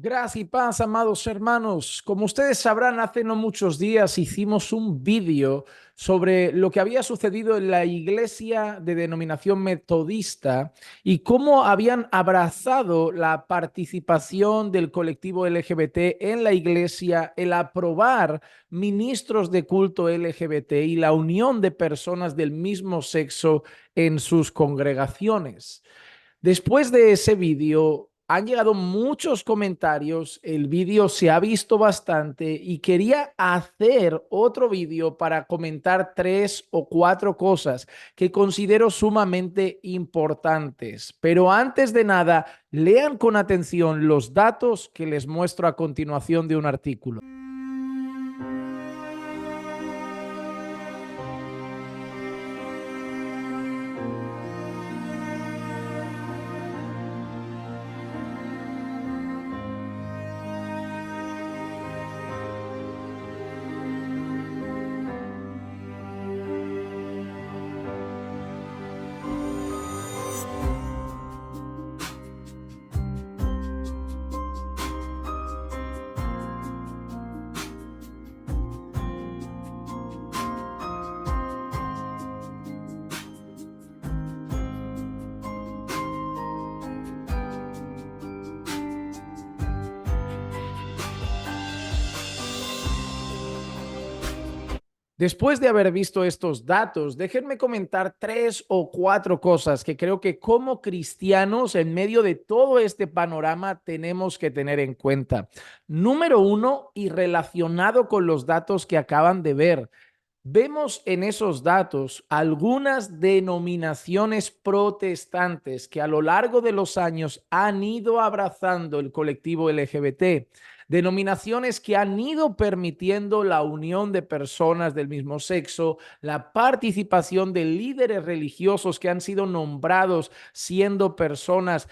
Gracias y paz, amados hermanos. Como ustedes sabrán, hace no muchos días hicimos un vídeo sobre lo que había sucedido en la iglesia de denominación metodista y cómo habían abrazado la participación del colectivo LGBT en la iglesia, el aprobar ministros de culto LGBT y la unión de personas del mismo sexo en sus congregaciones. Después de ese vídeo han llegado muchos comentarios, el vídeo se ha visto bastante y quería hacer otro vídeo para comentar 3 o 4 cosas que considero sumamente importantes. Pero antes de nada, lean con atención los datos que les muestro a continuación de un artículo. Después de haber visto estos datos, déjenme comentar 3 o 4 cosas que creo que como cristianos en medio de todo este panorama tenemos que tener en cuenta. Número uno, y relacionado con los datos que acaban de ver, vemos en esos datos algunas denominaciones protestantes que a lo largo de los años han ido abrazando el colectivo LGBT, denominaciones que han ido permitiendo la unión de personas del mismo sexo, la participación de líderes religiosos que han sido nombrados siendo personas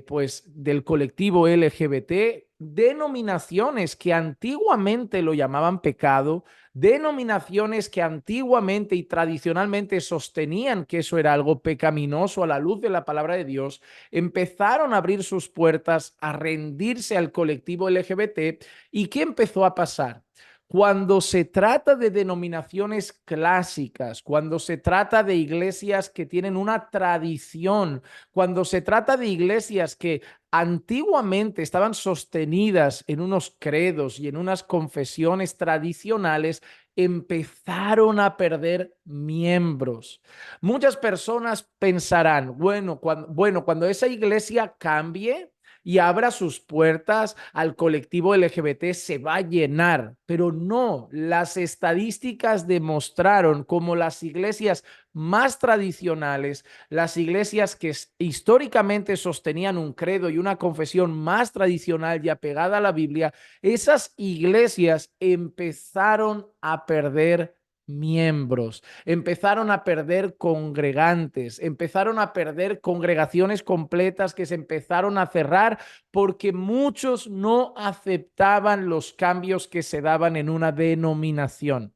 pues del colectivo LGBT, denominaciones que antiguamente lo llamaban pecado, denominaciones que antiguamente y tradicionalmente sostenían que eso era algo pecaminoso a la luz de la palabra de Dios, empezaron a abrir sus puertas, a rendirse al colectivo LGBT. ¿Y qué empezó a pasar? Cuando se trata de denominaciones clásicas, cuando se trata de iglesias que tienen una tradición, cuando se trata de iglesias que antiguamente estaban sostenidas en unos credos y en unas confesiones tradicionales, empezaron a perder miembros. Muchas personas pensarán, cuando esa iglesia cambie y abra sus puertas al colectivo LGBT se va a llenar, pero no, las estadísticas demostraron como las iglesias más tradicionales, las iglesias que históricamente sostenían un credo y una confesión más tradicional y apegada a la Biblia, esas iglesias empezaron a perder miembros, empezaron a perder congregantes, empezaron a perder congregaciones completas que se empezaron a cerrar porque muchos no aceptaban los cambios que se daban en una denominación.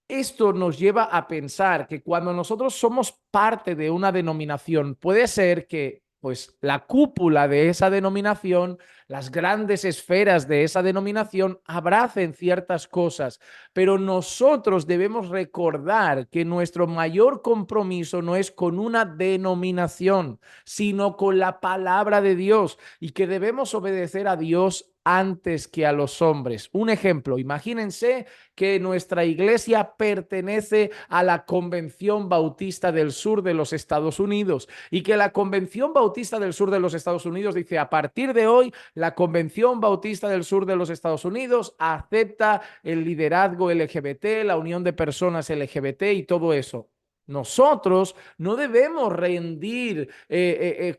Esto nos lleva a pensar que cuando nosotros somos parte de una denominación, puede ser que pues la cúpula de esa denominación, las grandes esferas de esa denominación abracen ciertas cosas, pero nosotros debemos recordar que nuestro mayor compromiso no es con una denominación, sino con la palabra de Dios y que debemos obedecer a Dios antes que a los hombres. Un ejemplo, imagínense que nuestra iglesia pertenece a la Convención Bautista del Sur de los Estados Unidos y que la Convención Bautista del Sur de los Estados Unidos dice, a partir de hoy, la Convención Bautista del Sur de los Estados Unidos acepta el liderazgo LGBT, la unión de personas LGBT y todo eso. Nosotros no debemos rendir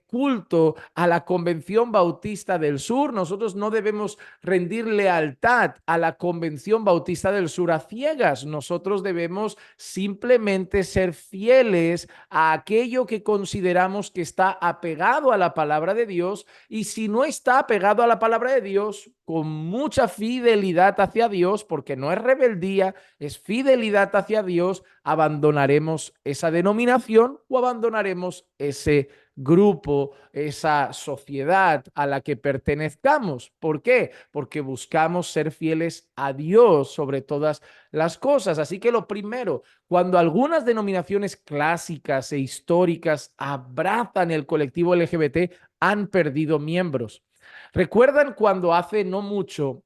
culto a la Convención Bautista del Sur. Nosotros no debemos rendir lealtad a la Convención Bautista del Sur a ciegas. Nosotros debemos simplemente ser fieles a aquello que consideramos que está apegado a la palabra de Dios. Y si no está apegado a la palabra de Dios, con mucha fidelidad hacia Dios, porque no es rebeldía, es fidelidad hacia Dios, abandonaremos esa denominación o abandonaremos ese grupo, esa sociedad a la que pertenezcamos. ¿Por qué? Porque buscamos ser fieles a Dios sobre todas las cosas. Así que lo primero, cuando algunas denominaciones clásicas e históricas abrazan el colectivo LGBT, han perdido miembros. ¿Recuerdan cuando hace no mucho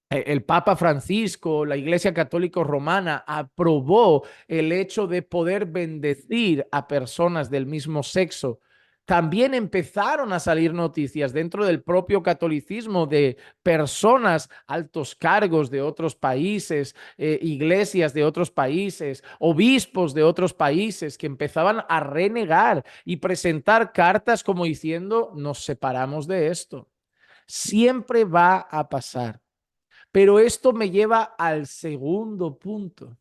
el Papa Francisco, la Iglesia Católica Romana, aprobó el hecho de poder bendecir a personas del mismo sexo? También empezaron a salir noticias dentro del propio catolicismo de personas, altos cargos de otros países, iglesias de otros países, obispos de otros países que empezaban a renegar y presentar cartas como diciendo, nos separamos de esto. Siempre va a pasar. Pero esto me lleva al segundo punto.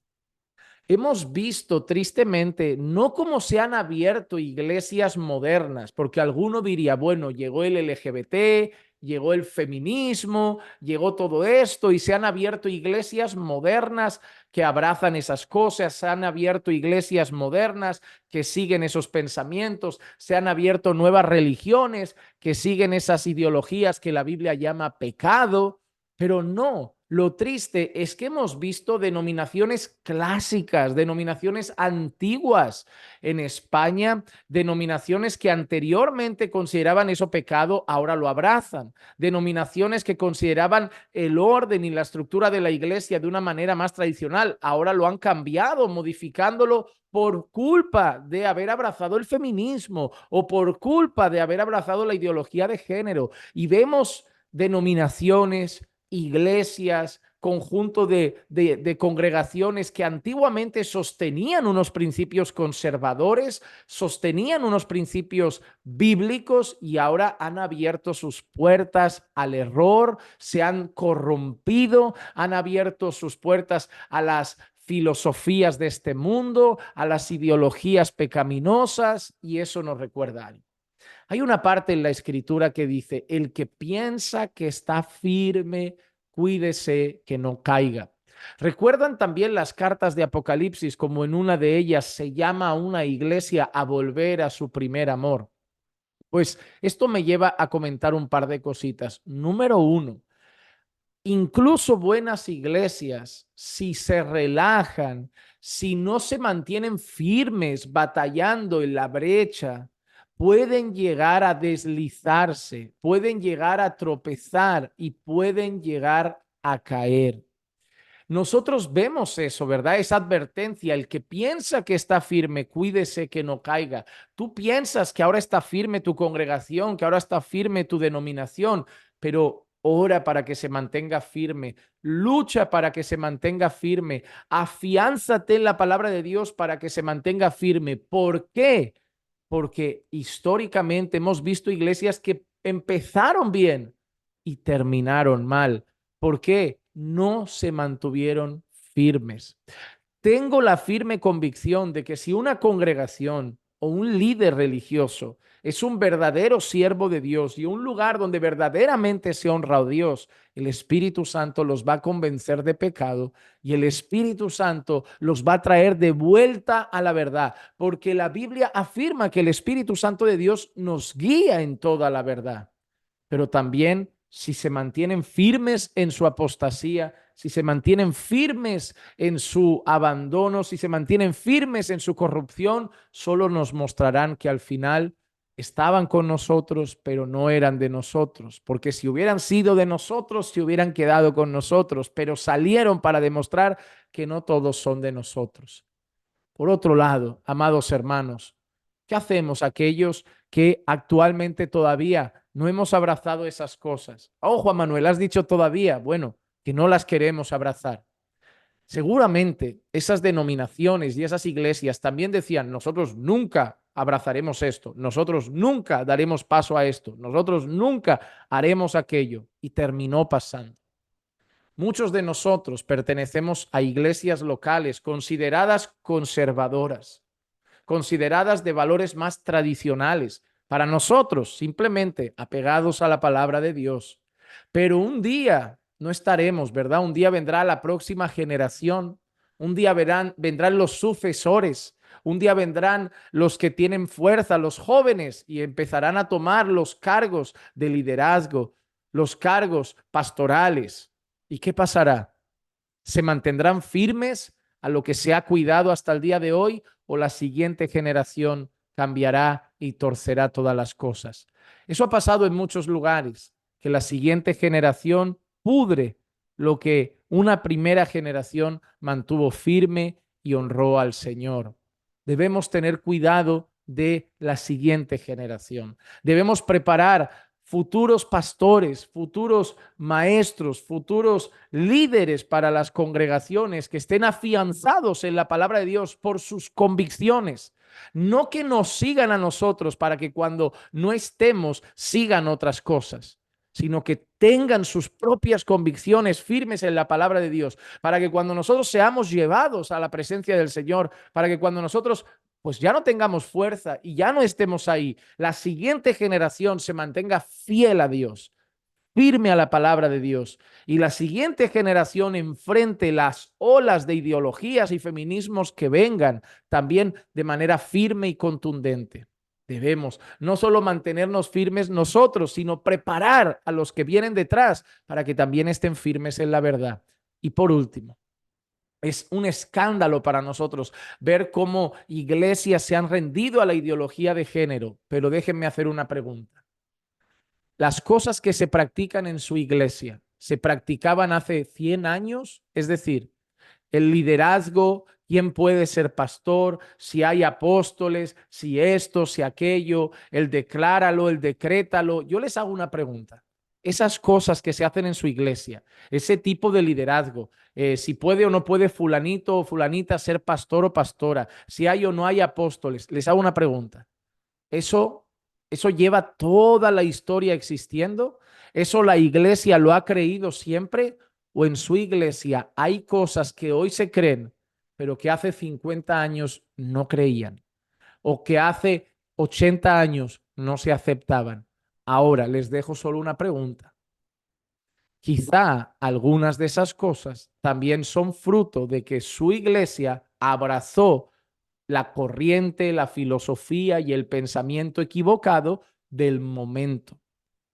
Hemos visto tristemente no cómo se han abierto iglesias modernas, porque alguno diría, bueno, llegó el LGBT, llegó el feminismo, llegó todo esto y se han abierto iglesias modernas que abrazan esas cosas, se han abierto iglesias modernas que siguen esos pensamientos, se han abierto nuevas religiones que siguen esas ideologías que la Biblia llama pecado. Pero no, lo triste es que hemos visto denominaciones clásicas, denominaciones antiguas en España, denominaciones que anteriormente consideraban eso pecado, ahora lo abrazan. Denominaciones que consideraban el orden y la estructura de la iglesia de una manera más tradicional, ahora lo han cambiado, modificándolo por culpa de haber abrazado el feminismo o por culpa de haber abrazado la ideología de género. Y vemos denominaciones, iglesias, conjunto de congregaciones que antiguamente sostenían unos principios conservadores, sostenían unos principios bíblicos y ahora han abierto sus puertas al error, se han corrompido, han abierto sus puertas a las filosofías de este mundo, a las ideologías pecaminosas, y eso nos recuerda algo. Hay una parte en la escritura que dice, el que piensa que está firme, cuídese que no caiga. ¿Recuerdan también las cartas de Apocalipsis como en una de ellas se llama a una iglesia a volver a su primer amor? Pues esto me lleva a comentar un par de cositas. Número uno, incluso buenas iglesias, si se relajan, si no se mantienen firmes batallando en la brecha, pueden llegar a deslizarse, pueden llegar a tropezar y pueden llegar a caer. Nosotros vemos eso, ¿verdad? Esa advertencia, el que piensa que está firme, cuídese que no caiga. Tú piensas que ahora está firme tu congregación, que ahora está firme tu denominación, pero ora para que se mantenga firme, lucha para que se mantenga firme, afiánzate en la palabra de Dios para que se mantenga firme. ¿Por qué? Porque históricamente hemos visto iglesias que empezaron bien y terminaron mal. ¿Por qué? No se mantuvieron firmes. Tengo la firme convicción de que si una congregación o un líder religioso es un verdadero siervo de Dios y un lugar donde verdaderamente se honra a Dios, el Espíritu Santo los va a convencer de pecado y el Espíritu Santo los va a traer de vuelta a la verdad, porque la Biblia afirma que el Espíritu Santo de Dios nos guía en toda la verdad, pero también si se mantienen firmes en su apostasía, si se mantienen firmes en su abandono, si se mantienen firmes en su corrupción, solo nos mostrarán que al final estaban con nosotros, pero no eran de nosotros, porque si hubieran sido de nosotros, se hubieran quedado con nosotros, pero salieron para demostrar que no todos son de nosotros. Por otro lado, amados hermanos, ¿qué hacemos aquellos que actualmente todavía no hemos abrazado esas cosas? Oh, Juan Manuel, has dicho todavía, bueno, que no las queremos abrazar. Seguramente esas denominaciones y esas iglesias también decían, nosotros nunca abrazaremos esto, nosotros nunca daremos paso a esto, nosotros nunca haremos aquello, y terminó pasando. Muchos de nosotros pertenecemos a iglesias locales consideradas conservadoras, consideradas de valores más tradicionales, para nosotros simplemente apegados a la palabra de Dios. Pero un día no estaremos, ¿verdad? Un día vendrá la próxima generación, un día vendrán los sucesores, Un día vendrán los que tienen fuerza, los jóvenes, y empezarán a tomar los cargos de liderazgo, los cargos pastorales. ¿Y qué pasará? ¿Se mantendrán firmes a lo que se ha cuidado hasta el día de hoy o la siguiente generación cambiará y torcerá todas las cosas? Eso ha pasado en muchos lugares, que la siguiente generación pudre lo que una primera generación mantuvo firme y honró al Señor. Debemos tener cuidado de la siguiente generación. Debemos preparar futuros pastores, futuros maestros, futuros líderes para las congregaciones que estén afianzados en la palabra de Dios por sus convicciones. No que nos sigan a nosotros para que cuando no estemos sigan otras cosas, sino que tengan sus propias convicciones firmes en la palabra de Dios, para que cuando nosotros seamos llevados a la presencia del Señor, para que cuando nosotros pues ya no tengamos fuerza y ya no estemos ahí, la siguiente generación se mantenga fiel a Dios, firme a la palabra de Dios, y la siguiente generación enfrente las olas de ideologías y feminismos que vengan también de manera firme y contundente. Debemos no solo mantenernos firmes nosotros, sino preparar a los que vienen detrás para que también estén firmes en la verdad. Y por último, es un escándalo para nosotros ver cómo iglesias se han rendido a la ideología de género, pero déjenme hacer una pregunta. Las cosas que se practican en su iglesia, ¿se practicaban hace 100 años? Es decir, el liderazgo, quién puede ser pastor, si hay apóstoles, si esto, si aquello, el decláralo, el decrétalo. Yo les hago una pregunta. Esas cosas que se hacen en su iglesia, ese tipo de liderazgo, si puede o no puede fulanito o fulanita ser pastor o pastora, si hay o no hay apóstoles, les hago una pregunta. ¿Eso, eso lleva toda la historia existiendo? ¿Eso la iglesia lo ha creído siempre? ¿O en su iglesia hay cosas que hoy se creen, pero que hace 50 años no creían? ¿O que hace 80 años no se aceptaban? Ahora les dejo solo una pregunta. Quizá algunas de esas cosas también son fruto de que su iglesia abrazó la corriente, la filosofía y el pensamiento equivocado del momento.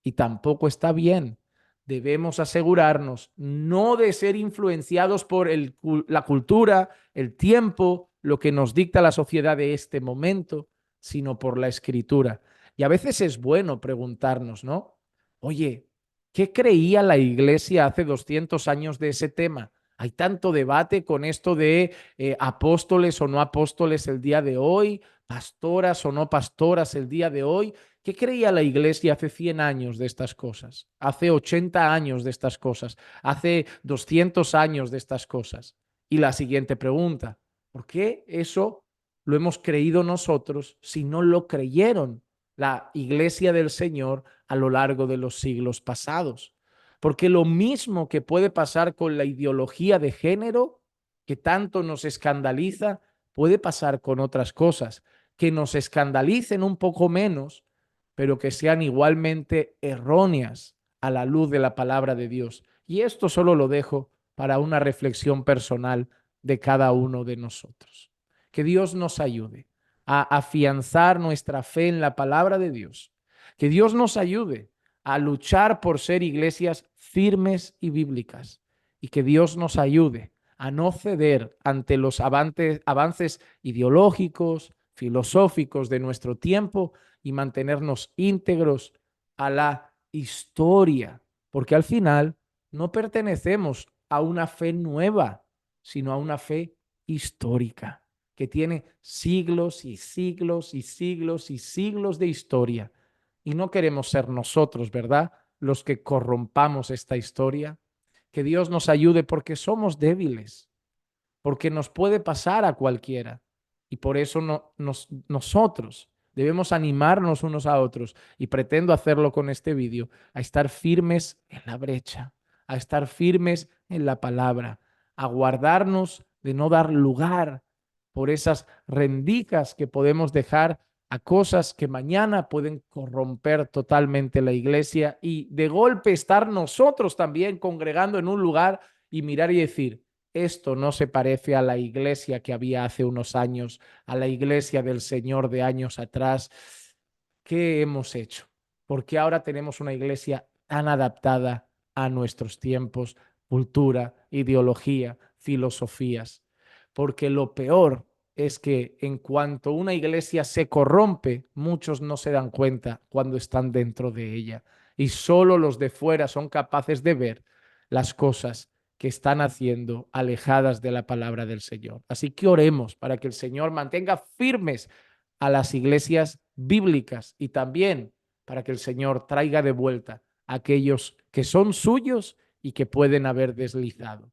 Y tampoco está bien. Debemos asegurarnos no de ser influenciados por la cultura, el tiempo, lo que nos dicta la sociedad de este momento, sino por la escritura. Y a veces es bueno preguntarnos, ¿no? Oye, ¿qué creía la iglesia hace 200 años de ese tema? Hay tanto debate con esto de apóstoles o no apóstoles el día de hoy, pastoras o no pastoras el día de hoy. ¿Qué creía la iglesia hace 100 años de estas cosas? Hace 80 años de estas cosas, hace 200 años de estas cosas. Y la siguiente pregunta, ¿por qué eso lo hemos creído nosotros si no lo creyeron la iglesia del Señor a lo largo de los siglos pasados? Porque lo mismo que puede pasar con la ideología de género, que tanto nos escandaliza, puede pasar con otras cosas que nos escandalicen un poco menos, pero que sean igualmente erróneas a la luz de la palabra de Dios. Y esto solo lo dejo para una reflexión personal de cada uno de nosotros. Que Dios nos ayude a afianzar nuestra fe en la palabra de Dios. Que Dios nos ayude a luchar por ser iglesias firmes y bíblicas. Y que Dios nos ayude a no ceder ante los avances ideológicos, filosóficos de nuestro tiempo y mantenernos íntegros a la historia, porque al final no pertenecemos a una fe nueva, sino a una fe histórica, que tiene siglos y siglos y siglos y siglos de historia. Y no queremos ser nosotros, ¿verdad?, los que corrompamos esta historia. Que Dios nos ayude porque somos débiles, porque nos puede pasar a cualquiera. Y por eso nosotros debemos animarnos unos a otros, y pretendo hacerlo con este vídeo, a estar firmes en la brecha, a estar firmes en la palabra, a guardarnos de no dar lugar por esas rendijas que podemos dejar a cosas que mañana pueden corromper totalmente la iglesia, y de golpe estar nosotros también congregando en un lugar y mirar y decir, esto no se parece a la iglesia que había hace unos años, a la iglesia del Señor de años atrás. ¿Qué hemos hecho? Porque ahora tenemos una iglesia tan adaptada a nuestros tiempos, cultura, ideología, filosofías. Porque lo peor es que en cuanto una iglesia se corrompe, muchos no se dan cuenta cuando están dentro de ella. Y solo los de fuera son capaces de ver las cosas que están haciendo alejadas de la palabra del Señor. Así que oremos para que el Señor mantenga firmes a las iglesias bíblicas y también para que el Señor traiga de vuelta a aquellos que son suyos y que pueden haber deslizado.